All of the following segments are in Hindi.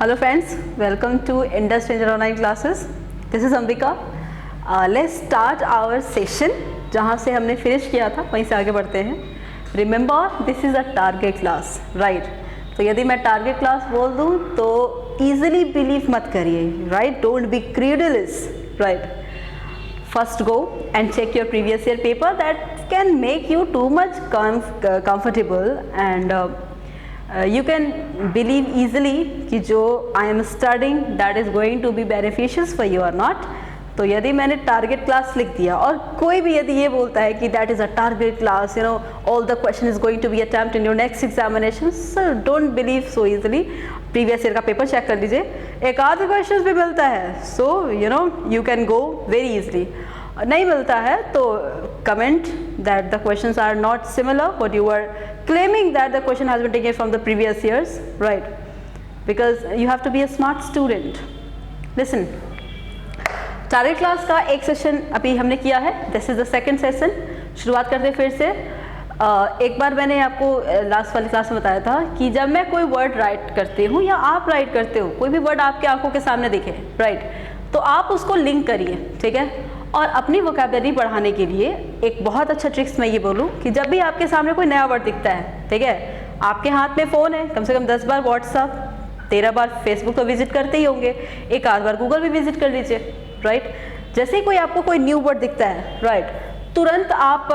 Hello friends, welcome to Indus Stranger Online Classes. This is Ambika. Let's start our session. जहाँ से हमने फिनिश किया था वहीं से आगे बढ़ते हैं. Remember, this is a target class, right? तो यदि मैं target class बोल दूँ तो easily believe मत करिए, right? Don't be credulous, right? First go and check your previous year paper. That can make you too much comfortable and you can believe easily कि जो I am studying that is going to be beneficial for you or not. तो यदि मैंने टारगेट क्लास लिख दिया और कोई भी यदि ये बोलता है कि that is a target class, you know all the question is going to be attempt in your next examination, so don't believe so easily. Previous year का पेपर चेक कर लीजिए, एक आध क्वेश्चन भी मिलता है, so you know you can go very easily. नहीं मिलता है तो comment that the questions are not similar what you are claiming that the question has been taken from the previous years, right? Because you have to be a smart student. Listen, target class का एक सेशन अभी हमने किया है, this is the second session. शुरुआत करते हैं फिर से. एक बार मैंने आपको लास्ट वाली क्लास में बताया था कि जब मैं कोई वर्ड राइट करती हूँ या आप राइट करते हो, कोई भी वर्ड आपके आंखों के सामने दिखे, राइट, तो आप उसको लिंक करिए, ठीक है? और अपनी वोकैबुलरी बढ़ाने के लिए एक बहुत अच्छा ट्रिक्स मैं ये बोलूँ कि जब भी आपके सामने कोई नया वर्ड दिखता है, ठीक है, आपके हाथ में फ़ोन है, कम से कम 10 बार व्हाट्सअप, 13 बार फेसबुक तो विजिट करते ही होंगे, एक आध बार गूगल भी विजिट कर लीजिए, राइट? जैसे ही कोई आपको कोई न्यू वर्ड दिखता है, राइट, तुरंत आप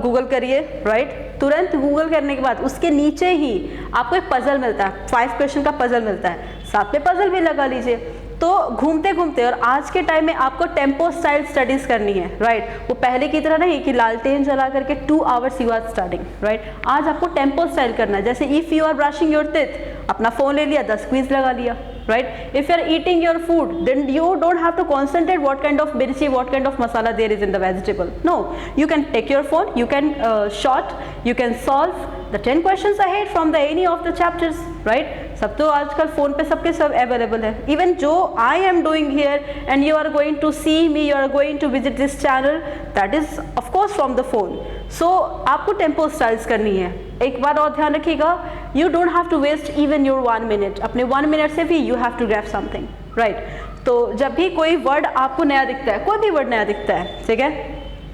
गूगल करिए, राइट? तुरंत गूगल करने के बाद उसके नीचे ही आपको एक पजल मिलता है, 5 क्वेश्चन का पजल मिलता है, साथ में पजल भी लगा लीजिए. तो घूमते घूमते, और आज के टाइम में आपको टेम्पो स्टाइल स्टडीज करनी है, राइट? वो पहले की तरह नहीं कि लालटेन जला करके 2 hours you are studying, right? आज आपको टेम्पो स्टाइल करना है. जैसे if you are brushing your teeth, अपना फ़ोन ले लिया, 10 क्विज लगा लिया, right? If you are eating your food, then you don't have to concentrate what kind of mirchi, what kind of masala there is in the vegetable. No, you can take your phone, you can short, you can solve the 10 questions ahead from the any of the chapters, right? सब तो आजकल फ़ोन पे सबके सब अवेलेबल है. इवन जो I am doing here and you are going to see me, you are going to visit this channel, that is of course from the phone. So आपको टेम्पो स्टाइल्स करनी है. एक बार और ध्यान रखिएगा, you don't have to waste even your 1 minute. अपने 1 minute से भी you have to grab something, right? तो जब भी कोई वर्ड आपको नया दिखता है, कोई भी वर्ड नया दिखता है, ठीक है,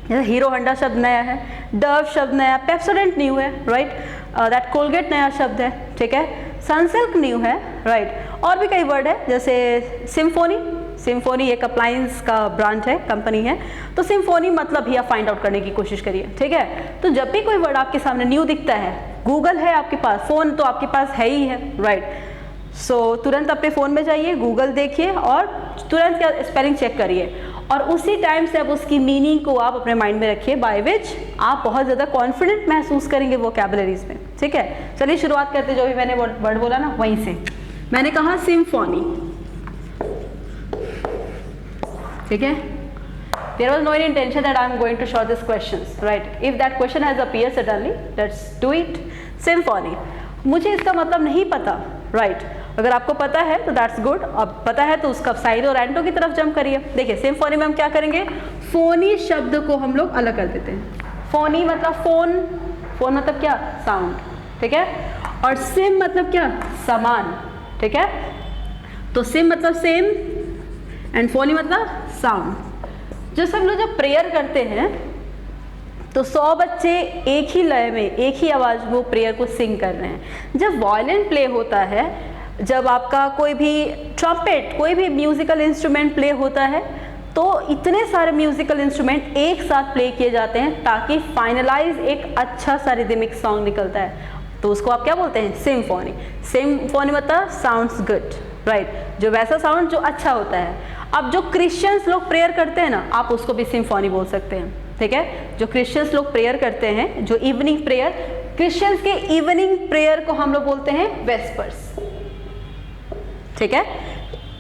जैसे हीरो होंडा शब्द नया है, डव शब्द नया, पेप्सोडेंट न्यू है, राइट? दैट कोलगेट नया शब्द है, ठीक है, सनसिल्क न्यू है, राइट? और भी कई वर्ड है, जैसे सिम्फोनी. सिम्फोनी एक अप्लायंस का ब्रांड है, कंपनी है, तो सिम्फोनी मतलब ही आप फाइंड आउट करने की कोशिश करिए, ठीक है? तो जब भी कोई वर्ड आपके सामने न्यू दिखता है, गूगल है आपके पास, फ़ोन तो आपके पास है ही है, राइट? सो तुरंत अपने फ़ोन में जाइए, गूगल देखिए और तुरंत क्या स्पेलिंग चेक करिए, और उसी टाइम से अब उसकी मीनिंग को आप अपने माइंड में रखिए, बाय विच आप बहुत ज़्यादा कॉन्फिडेंट महसूस करेंगे वोकैबुलरीज में, ठीक है? चलिए शुरुआत करते, जो भी मैंने वर्ड बोला ना वहीं से. मैंने कहा सिम्फोनी, ठीक है? There was no intention that I am going to show these questions, right? If that question has appeared suddenly, let's do it. Symphony. मुझे इसका मतलब नहीं पता, right? अगर आपको पता है तो that's good. अब पता है तो उसका साइड और एंटो की तरफ जंप करिए. देखिए सिम्फोनी में हम क्या करेंगे, फोनी शब्द को हम लोग अलग कर देते हैं. फोनी मतलब फोन, फोन मतलब क्या, साउंड, ठीक है? और सिम मतलब क्या, समान, ठीक है? तो सिम मतलब सेम एंड फोनी मतलब साउंड. जो सब लोग जब प्रेयर करते हैं तो 100 बच्चे एक ही लय में, एक ही आवाज़ में वो प्रेयर को सिंग कर रहे हैं. जब वायलिन प्ले होता है, जब आपका कोई भी ट्रम्पेट, कोई भी म्यूज़िकल इंस्ट्रूमेंट प्ले होता है, तो इतने सारे म्यूज़िकल इंस्ट्रूमेंट एक साथ प्ले किए जाते हैं ताकि फाइनलाइज एक अच्छा सा रिदमिक सॉन्ग निकलता है. तो उसको आप क्या बोलते हैं, सिम्फोनी. सिम्फोनी मतलब साउंड्स गुड, राइट? जो वैसा साउंड जो अच्छा होता है. अब जो क्रिश्चियंस लोग प्रेयर करते हैं ना, आप उसको भी सिम्फोनी बोल सकते हैं, ठीक है? जो क्रिश्चियंस लोग प्रेयर करते हैं, जो इवनिंग प्रेयर, क्रिश्चियंस के इवनिंग प्रेयर को हम लोग बोलते हैं वेस्पर्स, ठीक है?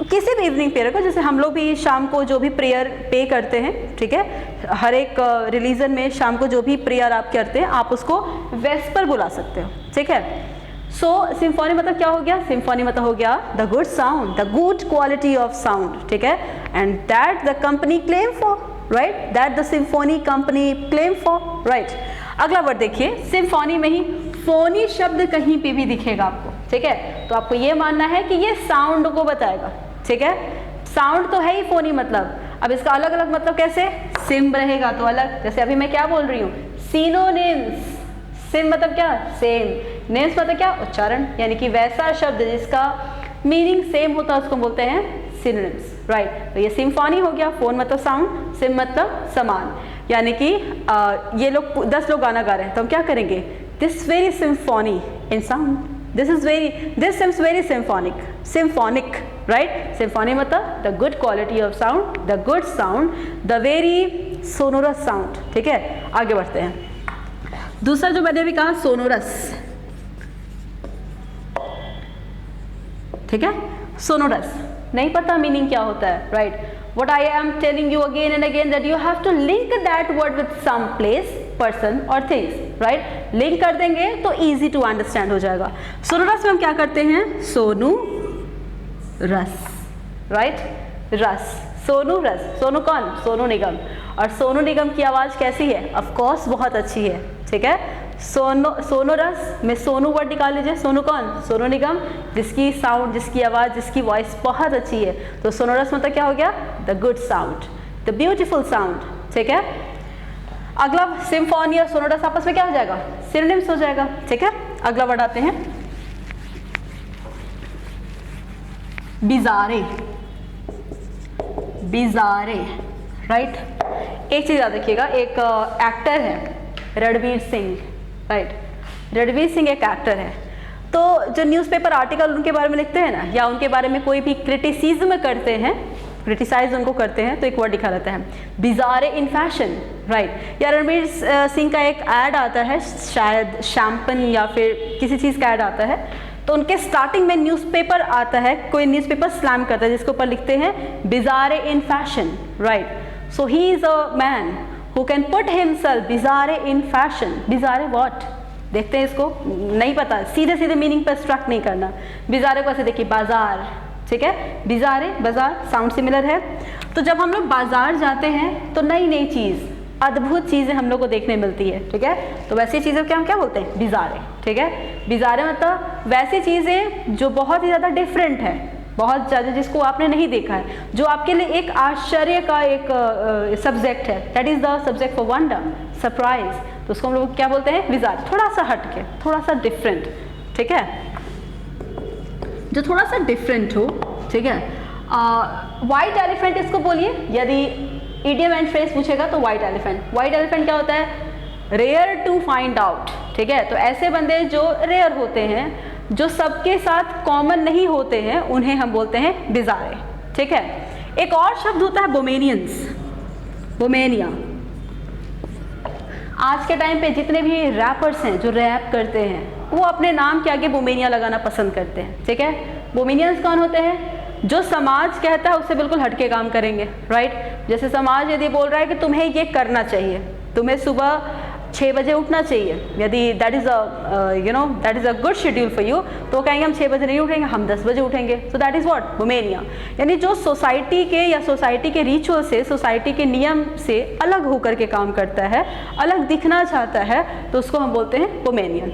किसी भी इवनिंग प्रेयर को, जैसे हम लोग भी शाम को जो भी प्रेयर पे करते हैं, ठीक है, हर एक रिलीजन में शाम को जो भी प्रेयर आप करते हैं, आप उसको वेस्पर बुला सकते हो, ठीक है? सो सिम्फोनी मतलब क्या हो गया, सिम्फोनी मतलब हो गया the good sound, the good quality of sound, ठीक है? And that the company claim for, right? That the symphony company claim for, right? अगला वर्ड देखिए, सिम्फोनी में ही फोनी शब्द कहीं पे भी दिखेगा आपको, ठीक है। तो आपको ये मानना है कि ये साउंड को बताएगा, ठीक है। साउंड तो है ही फोनी मतलब, अब इसका अलग अलग मतलब कैसे, सिम रहेगा तो अलग, जैसे अभी मैं क्या बोल रही हूँ, सिनोनिम्स। सिम मतलब क्या, सेम। नेम्स मतलब क्या, उच्चारण, यानी कि वैसा शब्द जिसका मीनिंग सेम होता है उसको बोलते हैं सिनोनिम्स, राइट। तो ये सिम्फनी हो गया, फोन मतलब साउंड, सिम मतलब समान। यानी कि ये लोग 10 लोग गाना गा रहे हैं तो हम क्या करेंगे, this very symphony in sound, this seems very symphonic, right. Symphony मतलब the good quality of sound, the good sound, the very sonorous sound, ठीक है। आगे बढ़ते हैं। दूसरा जो मैंने भी कहा सोनोरस, ठीक है। सोनोरस नहीं पता मीनिंग क्या होता है, right. What I am telling you again and again that you have to link that word with some place, person or things, right? Link कर देंगे तो easy to understand हो जाएगा। सोनोरस में हम क्या करते हैं, सोनू रस, right? रस, सोनू रस। सोनू कौन, सोनू निगम। और सोनू निगम की आवाज़ कैसी है, ऑफ कोर्स बहुत अच्छी है, ठीक है। सोनोरस में सोनू वर्ड निकाल लीजिए, सोनू कौन, सोनू निगम, जिसकी साउंड, जिसकी आवाज़, जिसकी वॉइस बहुत अच्छी है। तो सोनोरस मतलब क्या हो गया, the good sound, the beautiful sound, ठीक है। अगला सिम्फनी और सोनोरस आपस में क्या हो जाएगा, सिनोनिम्स हो जाएगा, ठीक है। अगला वर्ड आते हैं, बिजारे। बिजारे, राइट। एक चीज़ याद रखिएगा, एक एक्टर है रणवीर सिंह, राइट। रणवीर सिंह एक एक्टर है, तो जो न्यूज़पेपर आर्टिकल उनके बारे में लिखते हैं ना, या उनके बारे में कोई भी क्रिटिसिज्म करते हैं, क्रिटिसाइज उनको करते हैं, तो एक वर्ड लिखा रहता है बिजारे इन फैशन, राइट। या रणवीर सिंह का एक ऐड आता है, शायद शैम्पन या फिर किसी चीज़ का ऐड आता है, तो उनके स्टार्टिंग में न्यूज़पेपर आता है, कोई न्यूज़पेपर स्लैम करता है जिसके ऊपर लिखते हैं बिजारे in fashion, right. So he is a man who can put himself bizarre in fashion। bizarre what, देखते हैं इसको, नहीं पता, सीधे सीधे मीनिंग पर स्ट्रक नहीं करना। बिजारे को ऐसे देखिए, बाजार, ठीक है। बिजारे, बाजार, साउंड सिमिलर है। तो जब हम लोग बाजार जाते हैं तो नई नई चीज़, अद्भुत चीज़ें हम लोग को देखने मिलती है, ठीक है। तो वैसी चीज़ें क्या हम क्या बोलते हैं, बिजारे, ठीक है। बिजारे मतलब वैसी चीज़ें जो बहुत ही ज़्यादा डिफरेंट है, बहुत ज़्यादा, जिसको आपने नहीं देखा है, जो आपके लिए एक आश्चर्य का एक सब्जेक्ट है, that is the subject for wonder, surprise. तो उसको हम लोग क्या बोलते हैं, बिजार, थोड़ा सा हटके, थोड़ा सा डिफरेंट, ठीक है, जो थोड़ा सा डिफरेंट हो, ठीक है। वाइट एलिफेंट इसको बोलिए, यदि इडियम एंड फ्रेज पूछेगा तो वाइट एलिफेंट। वाइट एलिफेंट क्या होता है, रेयर टू फाइंड आउट, ठीक है। तो ऐसे बंदे जो रेयर होते हैं, जो सबके साथ कॉमन नहीं होते हैं, उन्हें हम बोलते हैं बिजारे, ठीक है। एक और शब्द होता है बोमेनियंस, बोमेनिया। आज के टाइम पे जितने भी रैपर्स हैं जो रैप करते हैं, वो अपने नाम के आगे बोमेनिया लगाना पसंद करते हैं, ठीक है। बोमेनियंस कौन होते हैं, जो समाज कहता है उससे बिल्कुल हटके काम करेंगे, राइट। जैसे समाज यदि बोल रहा है कि तुम्हें ये करना चाहिए, तुम्हें सुबह 6 बजे उठना चाहिए, यदि that is that is a good schedule for you, तो कहेंगे हम 6 बजे नहीं उठेंगे, हम 10 बजे उठेंगे। So that is what, Bohemia. यानी जो सोसाइटी के या सोसाइटी के रिचुअल से, सोसाइटी के नियम से अलग होकर के काम करता है, अलग दिखना चाहता है, तो उसको हम बोलते हैं बोमेनियन।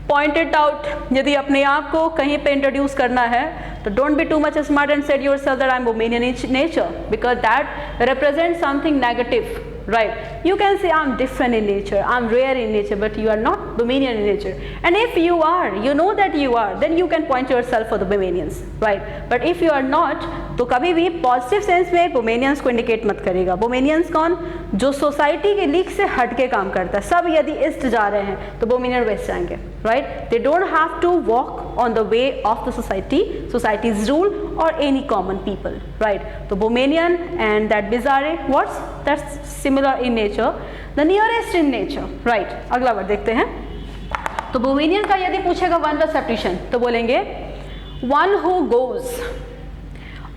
पॉइंट इट आउट, यदि अपने आप को कहीं पे इंट्रोड्यूस करना है तो don't be too much smart and said yourself that I am bohemian in nature, because that represent something negative, right? You can say I'm different in nature, I'm rare in nature, but you are not Bohemian in nature. And if you are, you know that you are, then you can point yourself for the Bohemians, right? But if you are not, तो कभी भी पॉजिटिव सेंस में बोमेनियंस को इंडिकेट मत करेगा। बोमेनियंस कौन, जो सोसाइटी के लीक से हट के काम करता है। सब यदि ईस्ट जा रहे हैं तो बोमेनियन वेस्ट जाएंगे, right. They don't have to walk on the way of the society, societies rule और एनी कॉमन पीपल, राइट। तो bohemian and that bizarre, what's that's similar in nature, the nearest in nature, right. अगला वर्ड देखते हैं। तो बोमेनियन का यदि पूछेगा वन वर्ड सब्स्टिट्यूशन तो बोलेंगे one who goes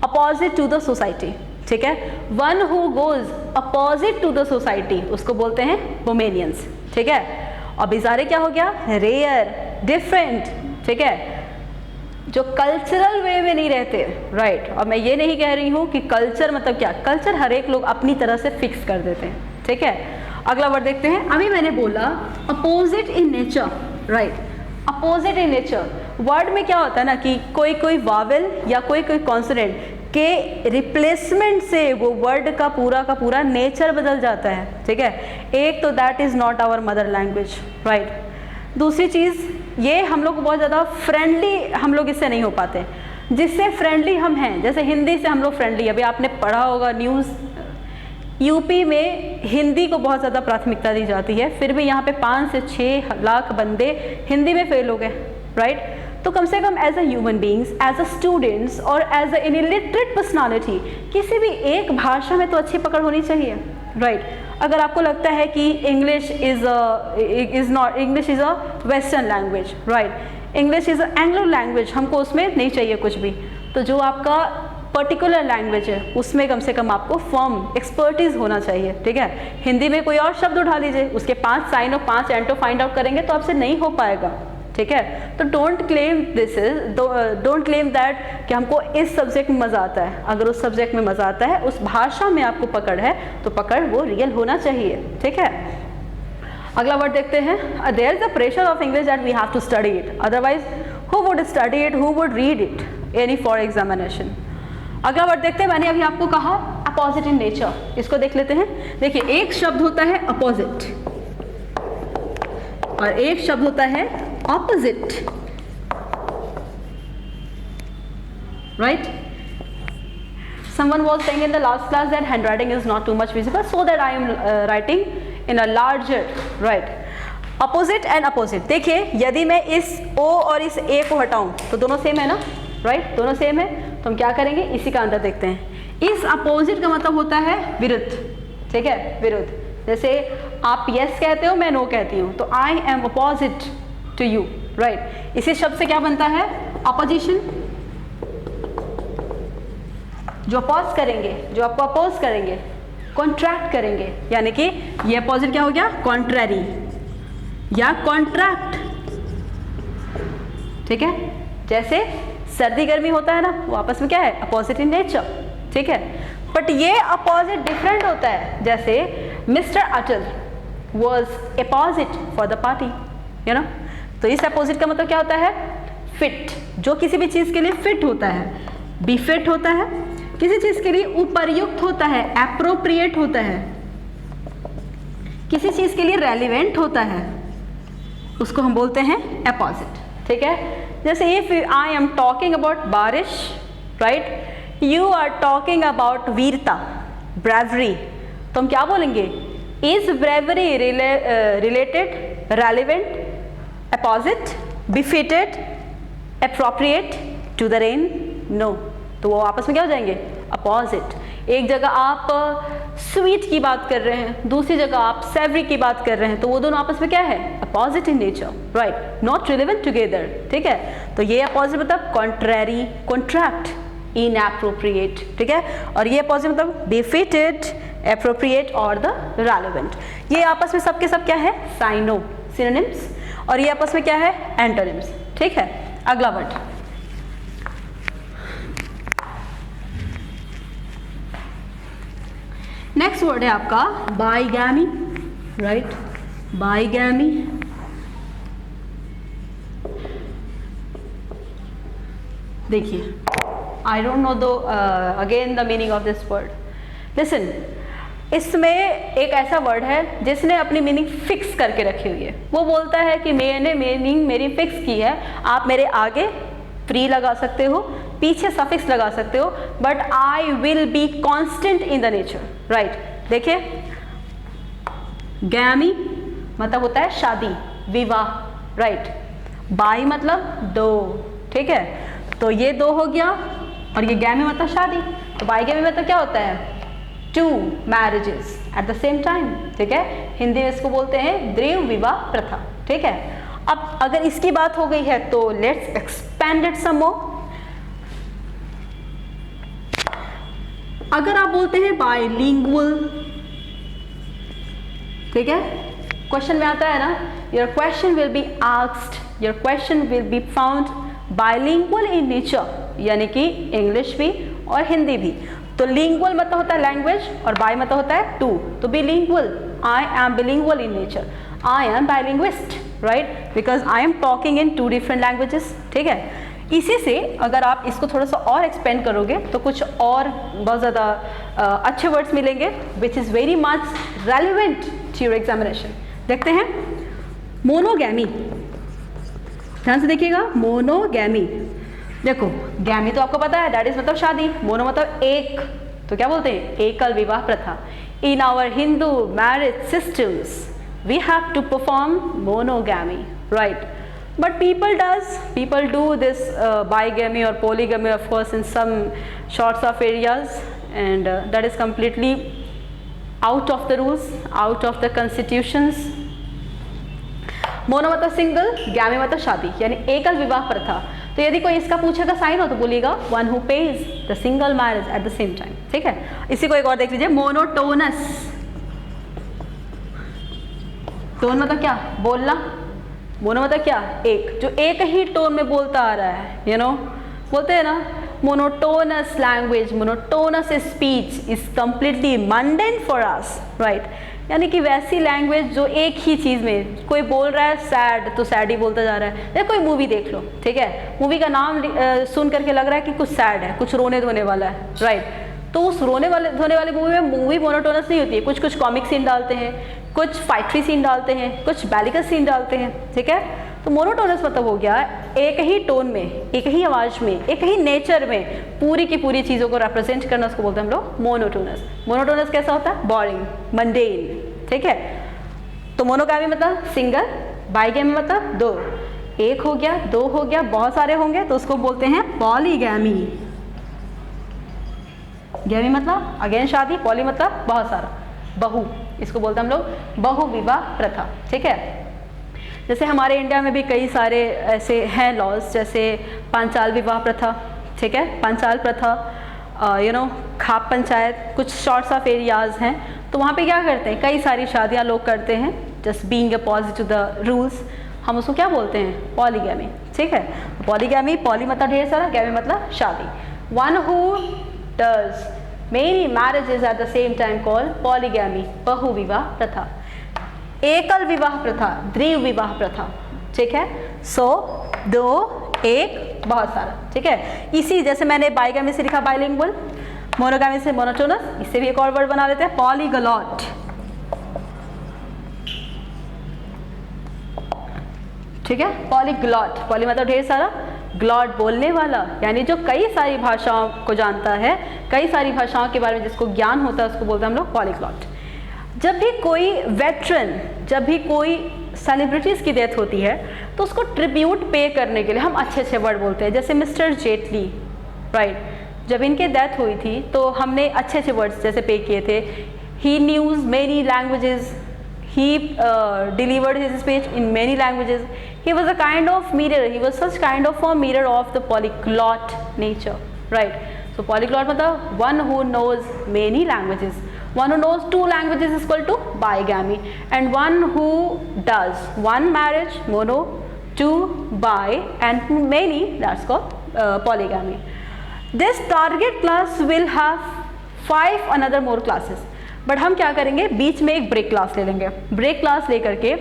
opposite to the society, ठीक है। One who goes opposite to the society, उसको बोलते हैं बोमेनियंस, ठीक है। और बिजारे क्या हो गया, रेयर, डिफरेंट, ठीक है, जो कल्चरल वे में नहीं रहते, राइट। और मैं ये नहीं कह रही हूँ कि कल्चर मतलब क्या, कल्चर हर एक लोग अपनी तरह से फिक्स कर देते हैं, ठीक है। अगला वर्ड देखते हैं। अभी मैंने बोला opposite in nature, right. Opposite in nature. Word में क्या होता है ना कि कोई कोई वावेल या कोई कोई कॉन्सोनेंट के रिप्लेसमेंट से वो वर्ड का पूरा नेचर बदल जाता है, ठीक है। एक तो that is not our mother language, right. दूसरी चीज़ ये हम लोग बहुत ज़्यादा फ्रेंडली हम लोग इससे नहीं हो पाते, जिससे फ्रेंडली हम हैं, जैसे हिंदी से हम लोग फ्रेंडली। अभी आपने पढ़ा होगा न्यूज़, यूपी में हिंदी को बहुत ज़्यादा प्राथमिकता दी जाती है, फिर भी यहाँ पे 5 से 6 लाख बंदे हिंदी में फेल हो गए, राइट। तो कम से कम as a human beings, as a students और एज अ इलिटरेट पर्सनालिटी किसी भी एक भाषा में तो अच्छी पकड़ होनी चाहिए, राइट। अगर आपको लगता है कि English is a western language, right, English is a Anglo language, हमको उसमें नहीं चाहिए कुछ भी, तो जो आपका पर्टिकुलर लैंग्वेज है उसमें कम से कम आपको फर्म एक्सपर्टीज होना चाहिए, ठीक है। हिंदी में कोई और शब्द उठा लीजिए, उसके 5 साइन और 5 एंटो फाइंड आउट करेंगे तो आपसे नहीं हो पाएगा, ठीक है। तो डोंट क्लेम दैट कि हमको इस सब्जेक्ट में मज़ा आता है। अगर उस सब्जेक्ट में मज़ा आता है, उस भाषा में आपको पकड़ है, तो पकड़ वो रियल होना चाहिए, ठीक है। अगला वर्ड देखते हैं। There is a pressure of English that we have to study it, otherwise who would study it, who would read it any for examination. अगला वर्ड देखते हैं, मैंने अभी आपको कहा अपोजिट इन नेचर, इसको देख लेते हैं। देखिए, एक शब्द होता है अपोजिट और एक शब्द होता है opposite, right. Someone was saying in the last class that handwriting is not too much visible, so that I am writing in a larger, right. Opposite and opposite. देखिए, यदि मैं इस O और इस A को हटाऊं तो दोनों सेम है ना, राइट, दोनों सेम है। तो हम क्या करेंगे, इसी का अंतर देखते हैं। इस अपोजिट का मतलब होता है विरुद्ध, ठीक है, विरुद्ध। जैसे आप यस कहते हो, मैं नो कहती हूँ, तो I am opposite to you, right. इसी शब्द से क्या बनता है, अपोजिशन। जो अपोज करेंगे, जो आपको अपोज करेंगे, कॉन्ट्रैक्ट करेंगे, यानी कि ये अपोजिट क्या हो गया, कॉन्ट्रैरी या कॉन्ट्रैक्ट, ठीक है। जैसे सर्दी गर्मी होता है ना, वो आपस में क्या है, अपोजिट इन नेचर, ठीक है। बट ये अपोजिट डिफरेंट होता है। जैसे mister Atal was opposite for the party, you know. तो इस अपोजिट का मतलब क्या होता है, फिट, जो किसी भी चीज़ के लिए फिट होता है, बी फिट होता है, किसी चीज़ के लिए उपयुक्त होता है, एप्रोप्रिएट होता है, किसी चीज़ के लिए रेलिवेंट होता है, उसको हम बोलते हैं अपोजिट, ठीक है। जैसे if I am talking about बारिश, right, you are talking about वीरता, ब्रेवरी, तो हम क्या बोलेंगे, is bravery related, relevant, opposite, befitted, appropriate to the rain, no. तो वो आपस में क्या हो जाएंगे, अपोजिट। एक जगह आप स्वीट की बात कर रहे हैं, दूसरी जगह आप सेवरी की बात कर रहे हैं, तो वो दोनों आपस में क्या है, opposite in nature, right, not relevant together, ठीक है। तो ये अपोजिट मतलब कॉन्ट्रैरी, कॉन्ट्रैक्ट, इनएप्रोप्रिएट, ठीक है। और ये अपोजिट मतलब बिफिटेड, एप्रोप्रिएट और द रेलेवेंट। ये आपस में सबके सब क्या है, साइनो, सिनोनिम्स, और ये आपस में क्या है, एंटोनिम्स, ठीक है। अगला वर्ड, नेक्स्ट वर्ड है आपका बाइगैमी, राइट, बाइगैमी। देखिए, आई डोंट नो दो again the meaning of this word. Listen, इसमें एक ऐसा वर्ड है जिसने अपनी मीनिंग फिक्स करके रखी हुई है। वो बोलता है कि मैंने मीनिंग मेरी फिक्स की है, आप मेरे आगे प्री लगा सकते हो, पीछे सफिक्स लगा सकते हो, but I will be constant in the nature, right. देखिए, गैमी मतलब होता है शादी, विवाह, राइट। बाई मतलब दो, ठीक है। तो ये दो हो गया, और ये गैमी मतलब शादी। तो बाई गैमी मतलब क्या होता है, two marriages at the same time, ठीक है। हिंदी में इसको बोलते हैं द्विव विवाह प्रथा, ठीक है। अब अगर इसकी बात हो गई है तो लेट्स एक्सपेंड इट सम मोर। अगर आप बोलते हैं बाइलिंगुअल, ठीक है, क्वेश्चन में आता है ना, your question will be asked, your question will be found bilingual in nature, यानी कि इंग्लिश भी और हिंदी भी। तो लिंगुअल मतलब होता है लैंग्वेज और बाई मतलब होता है टू, तो bilingual, I am bilingual in nature. I am bilinguist, right, because I am talking in 2 different languages, ठीक है। इसी से अगर आप इसको थोड़ा सा और एक्सपेंड करोगे तो कुछ और बहुत ज़्यादा अच्छे वर्ड्स मिलेंगे which is very much relevant to your examination. देखते हैं मोनोगैमी, ध्यान से देखिएगा, मोनोगैमी। देखो गैमी तो आपको पता है डैट इज मतलब शादी, मोनो मतलब एक, तो क्या बोलते हैं, एकल विवाह प्रथा। In our Hindu marriage systems we have to perform monogamy, right, but people do this bigamy or polygamy, of course, in some sorts of areas, and that is completely out of the rules, out of the constitutions. Mono मतलब सिंगल, गैमी मतलब शादी, यानी एकल विवाह प्रथा। तो यदि कोई इसका पूछेगा साइन हो तो बोलिएगा one who page the single marriage eight the same time, ठीक है। इसी को एक और देख लीजिए, मोनोटोनस। टोन मतलब क्या, बोलना, मोनो मतलब क्या, एक, जो एक ही टोन में बोलता आ रहा है, यू नो, बोलते हैं ना, monotonous language, monotonous speech is completely mundane for us, right, यानी कि वैसी लैंग्वेज जो एक ही चीज़ में, कोई बोल रहा है सैड तो सैड ही बोलता जा रहा है। या कोई मूवी देख लो, ठीक है, मूवी का नाम सुन करके लग रहा है कि कुछ सैड है, कुछ रोने धोने वाला है, राइट, तो उस रोने धोने वाली मूवी में मूवी मोनोटोनस नहीं होती है, कुछ कुछ कॉमिक सीन डालते हैं, कुछ फाइटरी सीन डालते हैं, कुछ बैलिकस सीन डालते हैं, ठीक है। तो मोनोटोनस मतलब हो गया एक ही टोन में, एक ही आवाज़ में, एक ही नेचर में पूरी की पूरी चीज़ों को रिप्रेजेंट करना, उसको बोलते हैं हम लोग मोनोटोनस। मोनोटोनस कैसा होता है, बोरिंग, मंडेन, ठीक है। तो मोनोगैमी मतलब सिंगल, बाइगैमी मतलब दो, एक हो गया, दो हो गया, बहुत सारे होंगे तो उसको बोलते हैं पॉलीगैमी। गैमी मतलब अगेन शादी, पॉली मतलब बहुत सारा, बहु, इसको बोलते हैं हम लोग बहु विवाह प्रथा, ठीक है। जैसे हमारे इंडिया में भी कई सारे ऐसे हैं लॉज, जैसे पांचाल विवाह प्रथा, ठीक है, पांचाल प्रथा, यू नो, खाप पंचायत, कुछ शॉर्ट्स ऑफ एरियाज़ हैं, तो वहाँ पे क्या करते हैं, कई सारी शादियाँ लोग करते हैं, just being opposite to the rules, हम उसको क्या बोलते हैं, पॉलीगैमी, ठीक है। पॉलीगैमी, पॉली मतलब ढेर सारा, गैमी मतलब शादी। One who does many marriages at the same time called polygamy, बहु विवाह प्रथा। एकल विवाह प्रथा, द्विव विवाह प्रथा, ठीक है, सो दो, एक, बहुत सारा, ठीक है। इसी जैसे मैंने बाइगैमी से लिखा बाइलिंगुअल, मोनोगैमी से मोनोटोनस, इससे भी एक और वर्ड बना लेते हैं पॉलीगलॉट, ठीक है, पॉलीग्लॉट, पॉली मतलब ढेर सारा, ग्लॉट बोलने वाला, यानी जो कई सारी भाषाओं को जानता है, कई सारी भाषाओं के बारे में जिसको ज्ञान होता है उसको बोलते हैं हम लोग पॉलीग्लॉट। जब भी कोई वेटरन, जब भी कोई सेलिब्रिटीज़ की डेथ होती है तो उसको ट्रिब्यूट पे करने के लिए हम अच्छे अच्छे वर्ड बोलते हैं, जैसे मिस्टर जेटली, राइट, जब इनके डेथ हुई थी तो हमने अच्छे अच्छे वर्ड्स जैसे पे किए थे, he knows many languages, he delivered his speech in many languages, he was a kind of mirror, he was such kind of a mirror of the polyglot nature, right. So polyglot मतलब one who knows many languages, one who knows 2 languages is equal to bigamy, and one who does 1 marriage, mono, 2 bi, and many, that's called polygamy. This target class will have 5 another more classes, but हम क्या करेंगे, बीच में एक ब्रेक क्लास ले लेंगे। ब्रेक क्लास लेकर के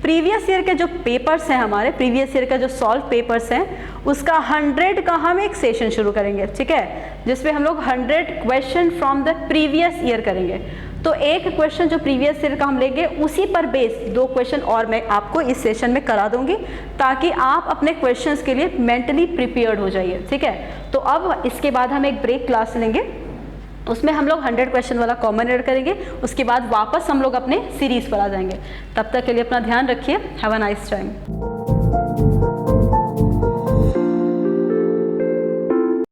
प्रीवियस ईयर के जो पेपर्स हैं, हमारे प्रीवियस ईयर का जो सॉल्व पेपर्स हैं, उसका 100 का हम एक सेशन शुरू करेंगे, ठीक है, जिसमें हम लोग 100 question from the previous year करेंगे। तो एक क्वेश्चन जो प्रीवियस ईयर का हम लेंगे, उसी पर बेस 2 क्वेश्चन और मैं आपको इस सेशन में करा दूंगी, ताकि आप अपने क्वेश्चंस के लिए मेंटली प्रिपेयर्ड हो जाइए, ठीक है। तो अब इसके बाद हम एक ब्रेक क्लास लेंगे, उसमें हम लोग 100 क्वेश्चन वाला कॉमन एड करेंगे, उसके बाद वापस हम लोग अपने सीरीज़ पर आ जाएंगे। तब तक के लिए अपना ध्यान रखिए, हैव अ नाइस टाइम।